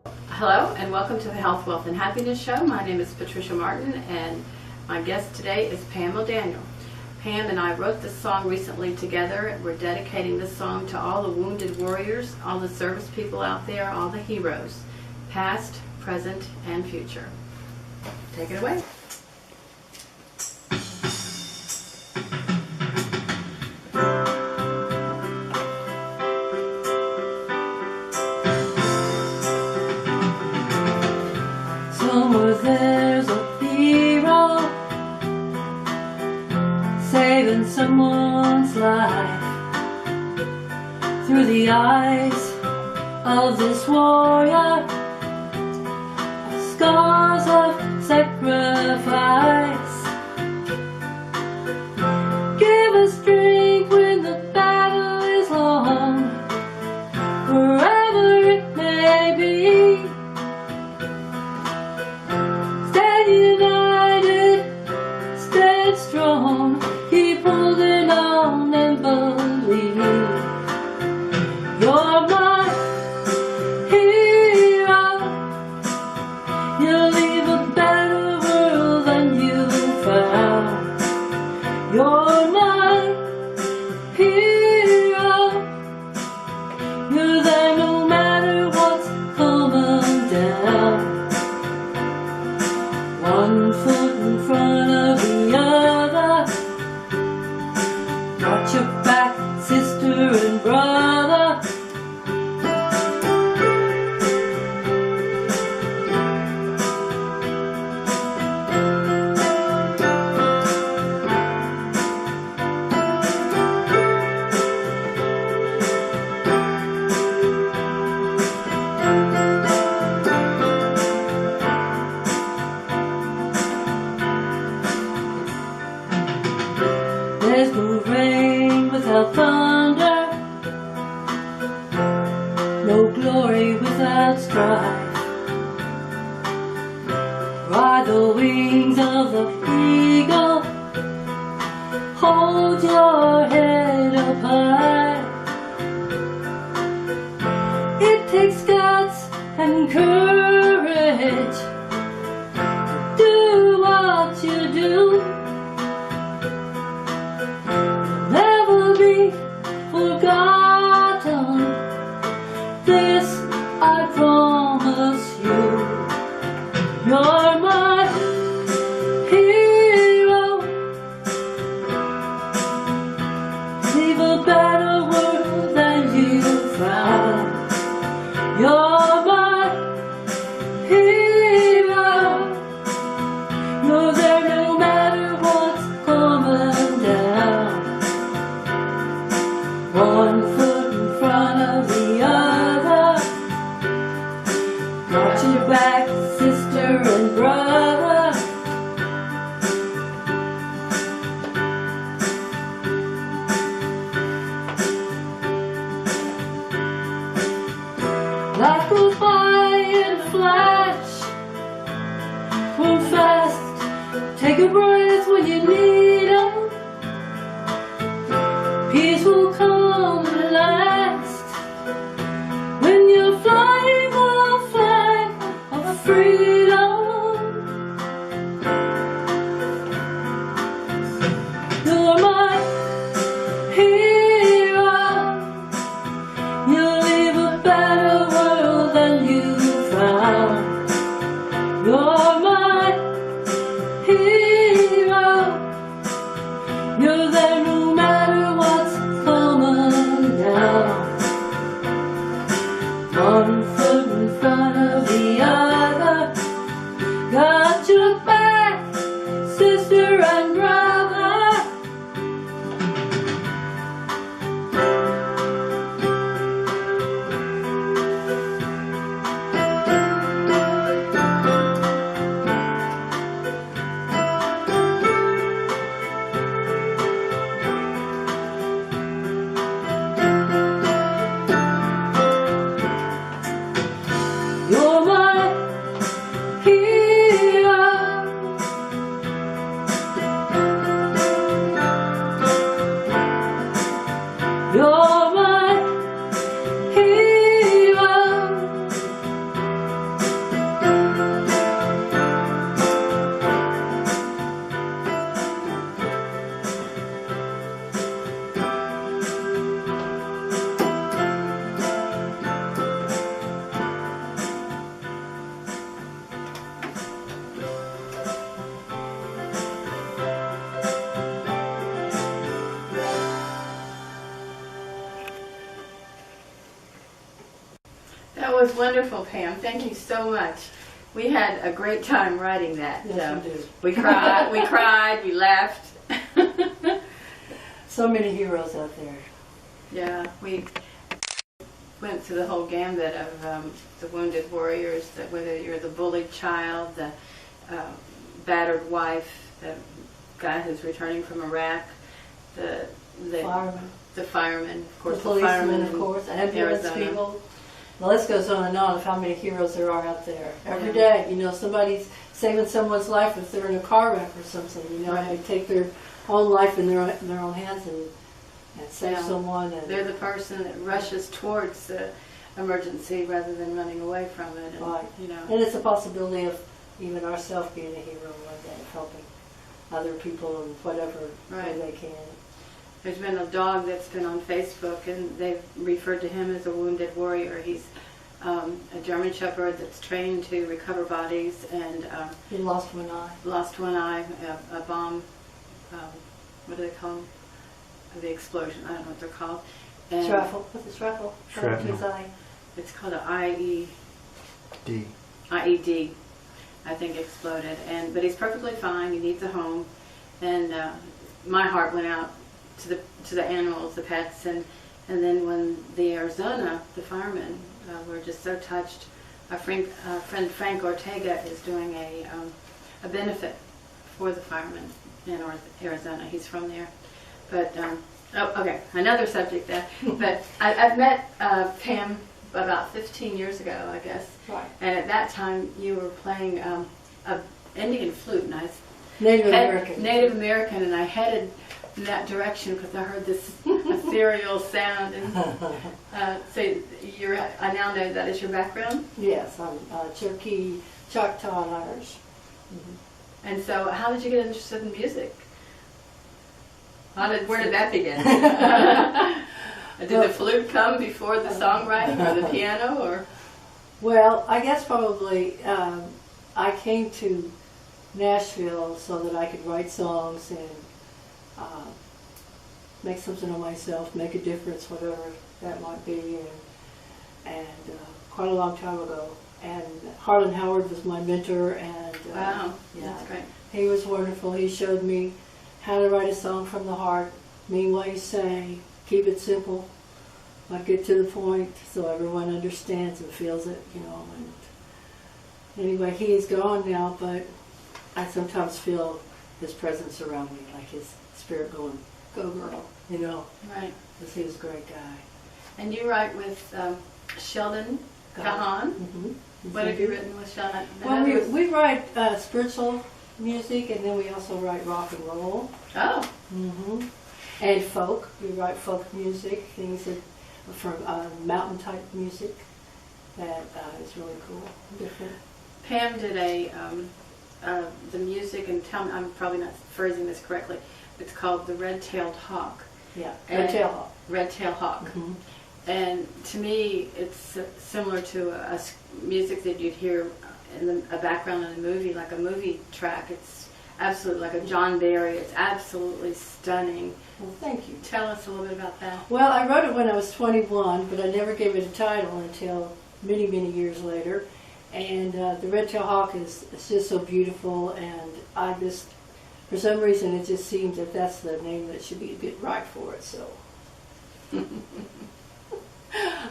Hello and welcome to the Health, Wealth, and Happiness Show. My name is Patricia Martin and my guest today is Pam O Daniel. Pam and I wrote this song recently together. We're dedicating this song to all the wounded warriors, all the service people out there, all the heroes, past, present, and future. Take it away. Somewhere there's a hero saving someone's life through the eyes of this warrior, scars of sacrifice. Give us strength when the battle is long, wherever it may be. Strong, keep holding on and believe. You're my hero. You'll leave a better world than you found. You're my hero. You're there no matter what's coming down. One foot in front of the other. Watch your back, sister and brother. There's no rain without thunder, no glory without strife. Ride the wings of the eagle, hold your head up high. It takes guts and courage to do what you do. Forgotten, this I promise you. You're my hero. Leave a better world than you found. You're my hero. You're there no matter what's coming down. One foot in front of the other. Watch your back, sister and brother. Life goes by in a flash. Move fast, take a breath when you need 'em. Peace will come at last when you're flying the flag of freedom. You're my hero. You'll leave a better world than you found. You're my hero. You're there no matter what's coming down. One foot in front of the other. Got your back, sister and brother. was wonderful, Pam. Thank you so much. We had a great time writing that. Yes, we did. We cried, we laughed. So many heroes out there. Yeah, we went through the whole gambit of the wounded warriors, that whether you're the bullied child, the battered wife, the guy who's returning from Iraq, the Firemen. the firemen, of course, The policemen, firemen of in course, ambulance Arizona. people. The list goes on and on of how many heroes there are out there. Every day, you know, somebody's saving someone's life if they're in a car wreck or something, you know, Right. they take their own life in their own hands and save Yeah. someone. And They're the person that rushes towards the emergency rather than running away from it. And, Right. you know. And it's a possibility of even ourselves being a hero one day, helping other people in whatever way Right. they can. There's been a dog that's been on Facebook, and they've referred to him as a wounded warrior. He's a German Shepherd that's trained to recover bodies, and He lost one eye. lost one eye, a bomb, what do they call them? The explosion, I don't know what they're called. And Shrapnel. What's a shrapnel? Shrapnel. His eye. it's called an IED, I think, exploded. But he's perfectly fine. He needs a home, and my heart went out to the animals, the pets, and then when the Arizona, the firemen, were just so touched. Our friend Frank Ortega is doing a benefit for the firemen in Arizona. He's from there, but okay, another subject there. But I've met Pam about 15 years ago, I guess. Right. And at that time, you were playing a Indian flute, and Native American. Native American, and I headed in that direction because I heard this ethereal sound. And so I now know that is your background. Yes, I'm Cherokee, Choctaw, and Irish. And so, how did you get interested in music? Where did that begin? Did the flute come before the songwriting or the piano, or? Well, I guess probably I came to Nashville so that I could write songs and make something of myself, make a difference, whatever that might be, and quite a long time ago. And Harlan Howard was my mentor, and Wow, yeah, that's great. he was wonderful. He showed me how to write a song from the heart, mean what you say, keep it simple, like get to the point so everyone understands and feels it, you know. And anyway, he is gone now, but I sometimes feel his presence around me, like his spirit going, go girl, you know, Right. because he was a great guy. And you write with Sheldon Kahan. Mm-hmm. What have you written with Sheldon? Well, we write spiritual music, and then we also write rock and roll. Oh, Mm-hmm. And folk. We write folk music, things that from mountain type music that is really cool, different. Pam did the music, and tell me, I'm probably not phrasing this correctly. It's called the Red-Tailed Hawk. Yeah, And- Red-tailed hawk. Red-Tailed Hawk. Mm-hmm. And to me, it's similar to music that you'd hear in a background in a movie, like a movie track. It's absolutely like a John Barry. It's absolutely stunning. Well, thank you. Tell us a little bit about that. Well, I wrote it when I was 21, but I never gave it a title until many, many years later. And the Red-tailed hawk is just so beautiful, and I just, for some reason, it just seems that that's the name that should be a bit right for it. So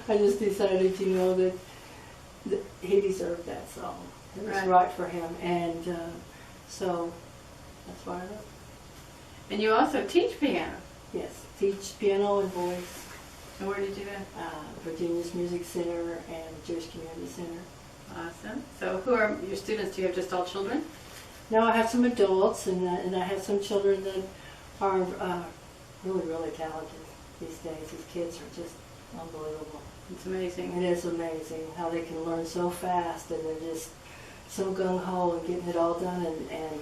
I just decided, you know, that he deserved that song. It was right for him, and so that's why I wrote it. And you also teach piano. Yes, teach piano and voice. And where did you do? Virginia's Music Center and Jewish Community Center. Awesome. So who are your students? Do you have just all children? Now I have some adults, and I have some children that are really, really talented these days. These kids are just unbelievable. It's amazing. It is amazing how they can learn so fast, and they're just so gung-ho and getting it all done, and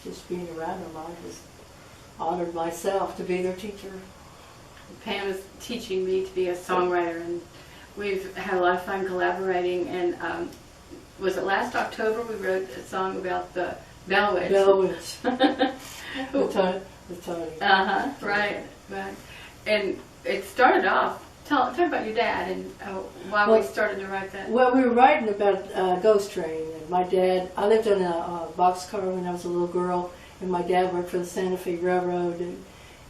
just being around them. I just honored myself to be their teacher. Pam is teaching me to be a songwriter, and we've had a lot of fun collaborating. And was it last October we wrote a song about the Bell Witch? Bell Witch. With Tony. Right. And it started off talk about your dad and why Well, we started to write that. Well, we were writing about Ghost Train, and my dad, I lived on a boxcar when I was a little girl, and my dad worked for the Santa Fe Railroad,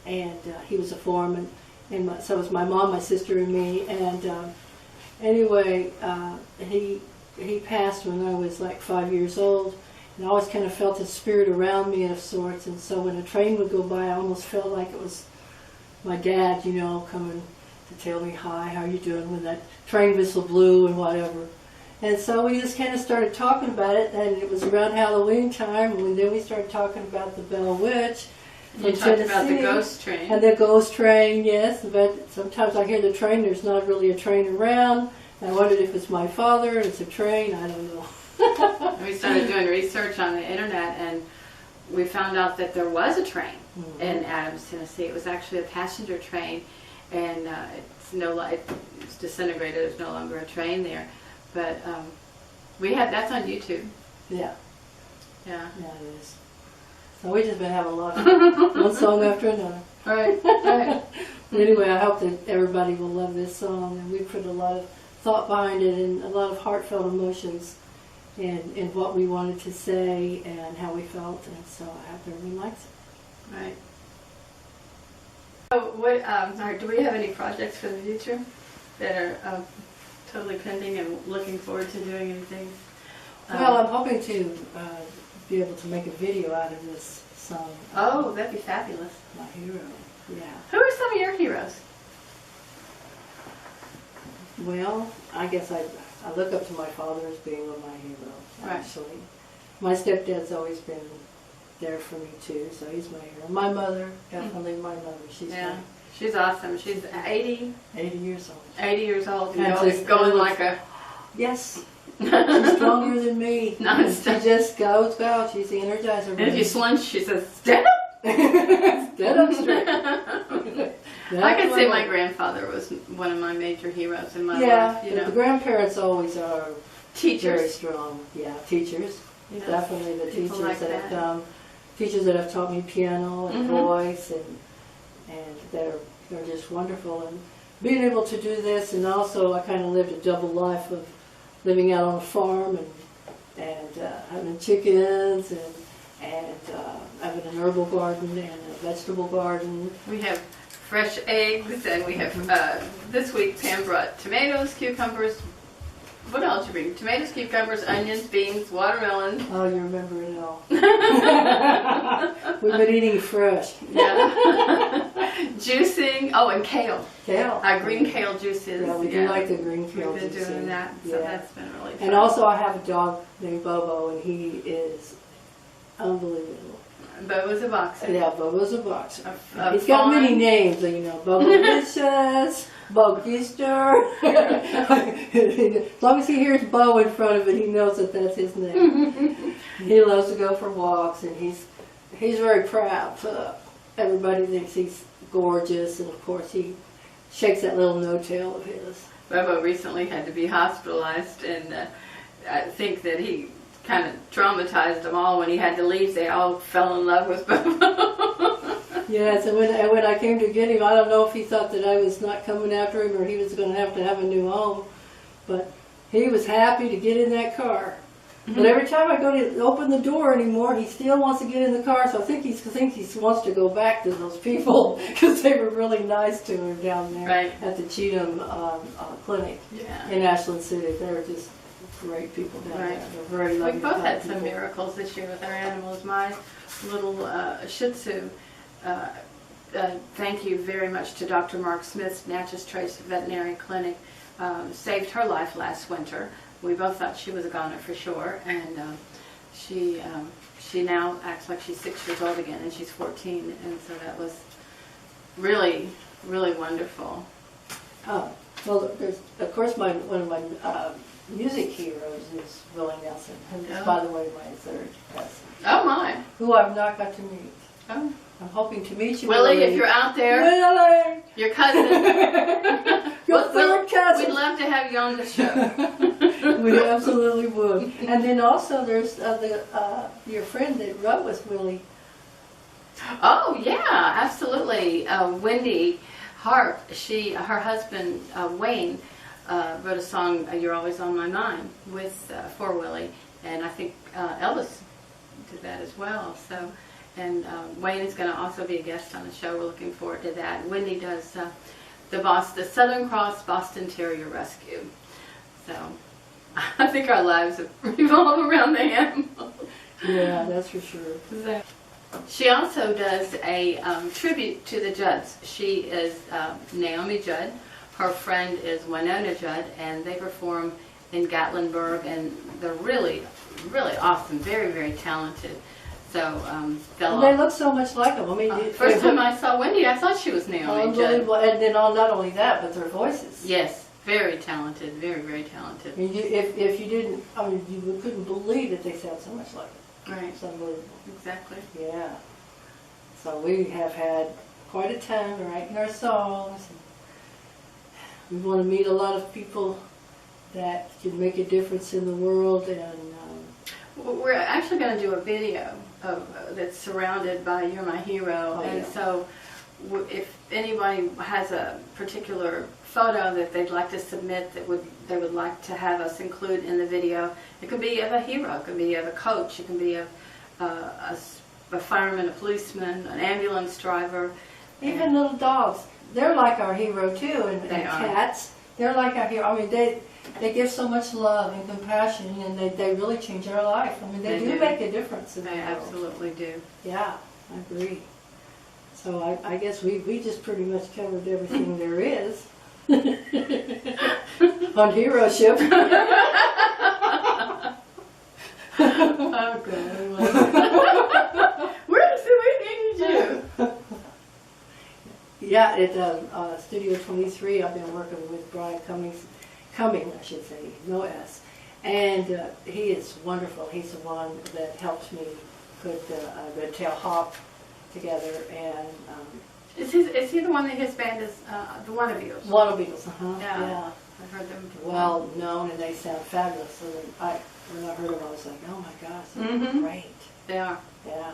and he was a foreman, and so was my mom, my sister, and me, and anyway, he passed when I was like 5 years old, and I always kind of felt his spirit around me of sorts, and so when a train would go by, I almost felt like it was my dad, you know, coming to tell me, hi, how you doing, when that train whistle blew and whatever. And so we just kind of started talking about it, and it was around Halloween time, and then we started talking about the Bell Witch. You talked about the ghost train. And the ghost train, yes, but sometimes I hear the train, there's not really a train around. I wondered if it's my father, and it's a train, I don't know. We started doing research on the internet, and we found out that there was a train in Adams, Tennessee. It was actually a passenger train, and it's disintegrated. There's no longer a train there, but that's on YouTube. Yeah. Yeah. Yeah, it is. So we just been having a lot of one song after another. Right. Right. Anyway, I hope that everybody will love this song, and we put a lot of thought behind it and a lot of heartfelt emotions in what we wanted to say and how we felt, and so I hope everyone likes it. Right. So, do we have any projects for the future that are totally pending and looking forward to doing anything? Well, I'm hoping to be able to make a video out of this song. Oh, that'd be fabulous. My hero, yeah. Who are some of your heroes? Well, I guess I look up to my father as being one of my heroes, Right. actually. My stepdad's always been there for me too, so he's my hero. My mother, definitely my mother. She's awesome. She's 80 years old. 80 years old and And going, just- going like a... Yes. She's stronger than me. Non-stop. She just goes. She's the Energizer. And if you slunch, she says, stand up! Stand up straight. I could say my grandfather was one of my major heroes in my life. You the know, grandparents always are very teachers. strong. Yeah, teachers. You know, Definitely the people teachers like that that. have teachers that have taught me piano and voice, and they're just wonderful. And being able to do this, and also I kind of lived a double life of living out on a farm and having chickens and having an herbal garden and a vegetable garden. We have fresh eggs, and we have, this week Pam brought tomatoes, cucumbers. What else you bring? Tomatoes, cucumbers, onions, beans, watermelon. Oh, you remember it all. We've been eating fresh. Yeah. Juicing. Oh, and kale. Kale. Our green kale juices. Yeah, we do like the green kale. We've been juice, doing and- that, so that's been really fun. And also I have a dog named Bobo, and he is unbelievable. Bobo's a boxer. Yeah, Bobo's a boxer. A He's got many fawn. names, you know, Bobo Vicious, Bo Gister. As long as he hears Bo in front of it, he knows that that's his name. He loves to go for walks, and he's very proud. Everybody thinks he's gorgeous, and of course he shakes that little no-tail of his. Bobo recently had to be hospitalized, and I think that he kind of traumatized them all when he had to leave. They all fell in love with Bobo. Yes, and when I came to get him, I don't know if he thought that I was not coming after him or he was going to have a new home, but he was happy to get in that car. But every time I go to open the door anymore, he still wants to get in the car, so I think he wants to go back to those people because they were really nice to him down there at the Cheatham Clinic in Ashland City. They were just great people down there. They're very loving. We both had some people. miracles this year with our animals. My little Shih Tzu, thank you very much to Dr. Mark Smith's Natchez Trace Veterinary Clinic, saved her life last winter. We both thought she was a goner for sure, and she now acts like she's 6 years old again, and she's 14, and so that was really, really wonderful. Oh, well, there's, of course, one of my music heroes is Willie Nelson, who is, by the way, my third cousin. Oh my! Who I've not got to meet. Oh. I'm hoping to meet you, Willie, if you're out there, Willie! your cousin. Your third cousin! We'd love to have you on the show. We absolutely would. And then also there's your friend that wrote with Willie. Oh yeah, absolutely. Wendy, Harp. Her husband Wayne wrote a song, "You're Always on My Mind," with for Willie, and I think Elvis did that as well. So, and Wayne is going to also be a guest on the show. We're looking forward to that. Wendy does the Southern Cross Boston Terrier Rescue. So, I think our lives revolve around the animals. Yeah, that's for sure. So, she also does a tribute to the Judds. She is Naomi Judd. Her friend is Winona Judd, and they perform in Gatlinburg, and they're really, really awesome, very, very talented. So, and they look so much like them. I mean, first time I saw Wendy, I thought she was Naomi Judd. Unbelievable. And then not only that, but their voices. Yes, very talented, very, very talented. I mean, if you didn't, I mean, you couldn't believe that they sound so much like them. Right. It's unbelievable. Exactly. Yeah. So we have had quite a time writing our songs. We want to meet a lot of people that can make a difference in the world, and we're actually going to do a video that's surrounded by "You're My Hero," oh, and yeah. so if anybody has a particular photo that they'd like to submit that they would like to have us include in the video, it could be of a hero, it could be of a coach, it can be of a fireman, a policeman, an ambulance driver. Even little dogs. They're like our hero too, and cats. They're like our hero. I mean, they give so much love and compassion, and they really change our life. I mean, they do make a difference in the world. They absolutely do. Yeah, I agree. So I guess we just pretty much covered everything there is on heroship. Oh, God. Where is it we need you? Yeah, at Studio 23, I've been working with Brian Cumming, I should say, no S. And he is wonderful. He's the one that helps me put Red Tail Hawk together. And is he the one that his band is the Wannabeatles? Wannabeatles, yeah. Yeah. I've heard them before. Well known, and they sound fabulous. So when I heard them, I was like, oh my gosh, they're great. They are. Yeah.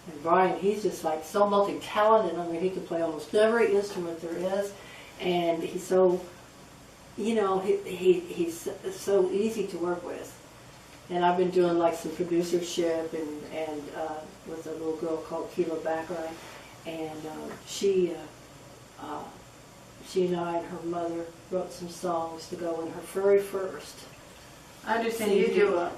And Brian, he's just like so multi-talented. I mean, he can play almost every instrument there is, and he's so, you know, he's so easy to work with. And I've been doing like some producership and with a little girl called Keela Baccarat, and she and I and her mother wrote some songs to go in her very first. I understand you do a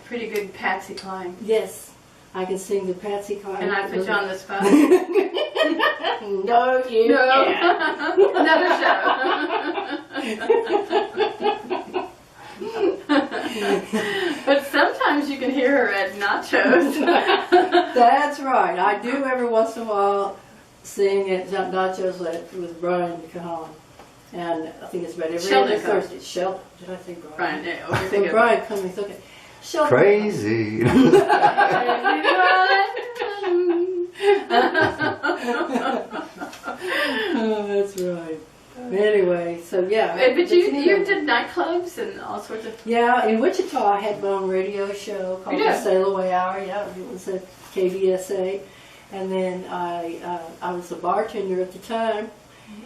pretty good Patsy Cline. Yes. I can sing the Patsy Cline. And I put you on the spot. No, you can't. Another show. But sometimes you can hear her at nachos. That's right. I do every once in a while sing at nachos with Brian Cahan. And I think it's about every other Thursday. Sheldon. Did I say Brian? Brian, yeah. Brian Cummings. Okay. Sheldon. Crazy. Oh, that's right. Anyway, so yeah. But you did nightclubs and all sorts of... Yeah, in Wichita I had my own radio show called the Sail Away Hour. Yeah, it was at KVSA. And then I was a bartender at the time.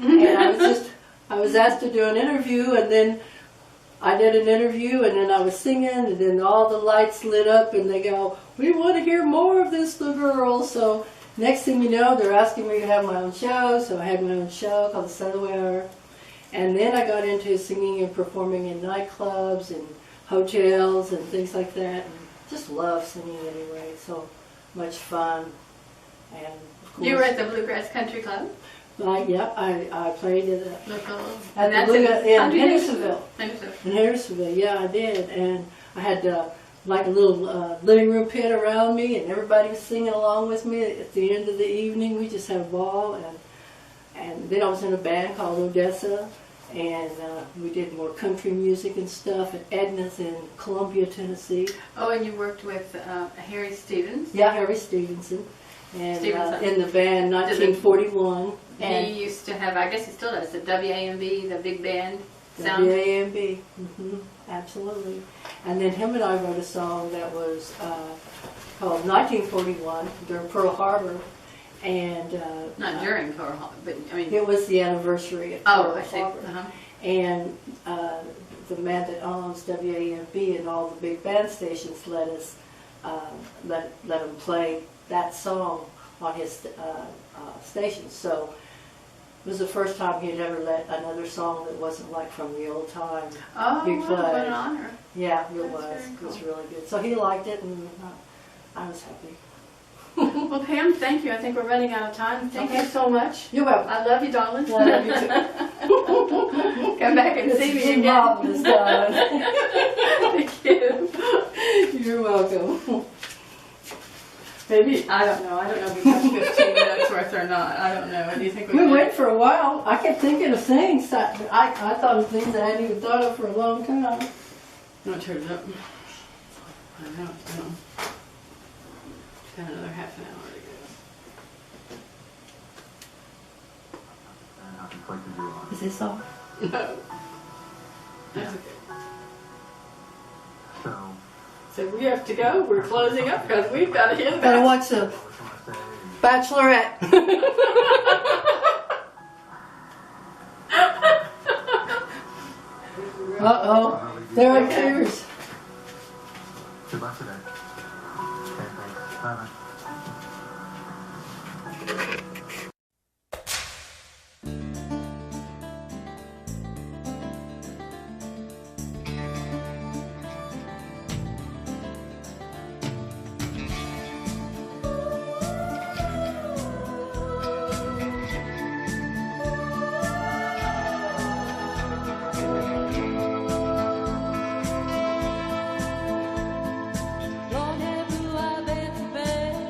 And I was asked to do an interview, and then I did an interview, and then I was singing, and then all the lights lit up, and they go, we want to hear more of this little girl. So next thing you know, they're asking me to have my own show, so I had my own show called the Sail Away Hour. And then I got into singing and performing in nightclubs and hotels and things like that, and just love singing anyway, so much fun. And of course, you were at the Bluegrass Country Club? I played at in Hendersonville. In Hendersonville, yeah, I did. And I had like a little living room pit around me, and everybody was singing along with me. At the end of the evening, we just had a ball. And then I was in a band called Odessa, and we did more country music and stuff at Edna's in Columbia, Tennessee. Oh, and you worked with Harry Stevens? Yeah, Harry Stevenson. And in the band 1941. And he used to have, I guess he still does, the WAMB, the big band sound. WAMB, absolutely. And then him and I wrote a song that was called 1941 during Pearl Harbor. and Not during Pearl Harbor, but I mean. it was the anniversary of Oh, Pearl I see. Harbor. And the man that owns WAMB and all the big band stations let us let him play that song on his station. So it was the first time he had ever let another song that wasn't like from the old time Oh, be wow, played. what an honor. Yeah, it That's was. very It was cool. really good. So he liked it, and I was happy. Well, Pam, thank you. I think we're running out of time. Thank you so much. You're welcome. I love you, darling. I love you too. Come back and see me again. Marvelous, darling. Thank you. You're welcome. Maybe, I don't know. I don't know if we have 15 minutes worth or not. I don't know. Do you think We did? went for a while. I kept thinking of things. I thought of things I hadn't even thought of for a long time. No, turn it up. I don't know. It's been got another half an hour to go. Is this all? No. That's okay. So we have to go. We're closing up because we've got to hit Gotta that. watch the Bachelorette. Uh-oh. There are tears. Good luck today. Okay, thanks. Bye-bye. Don't have to I been to bed.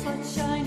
sunshine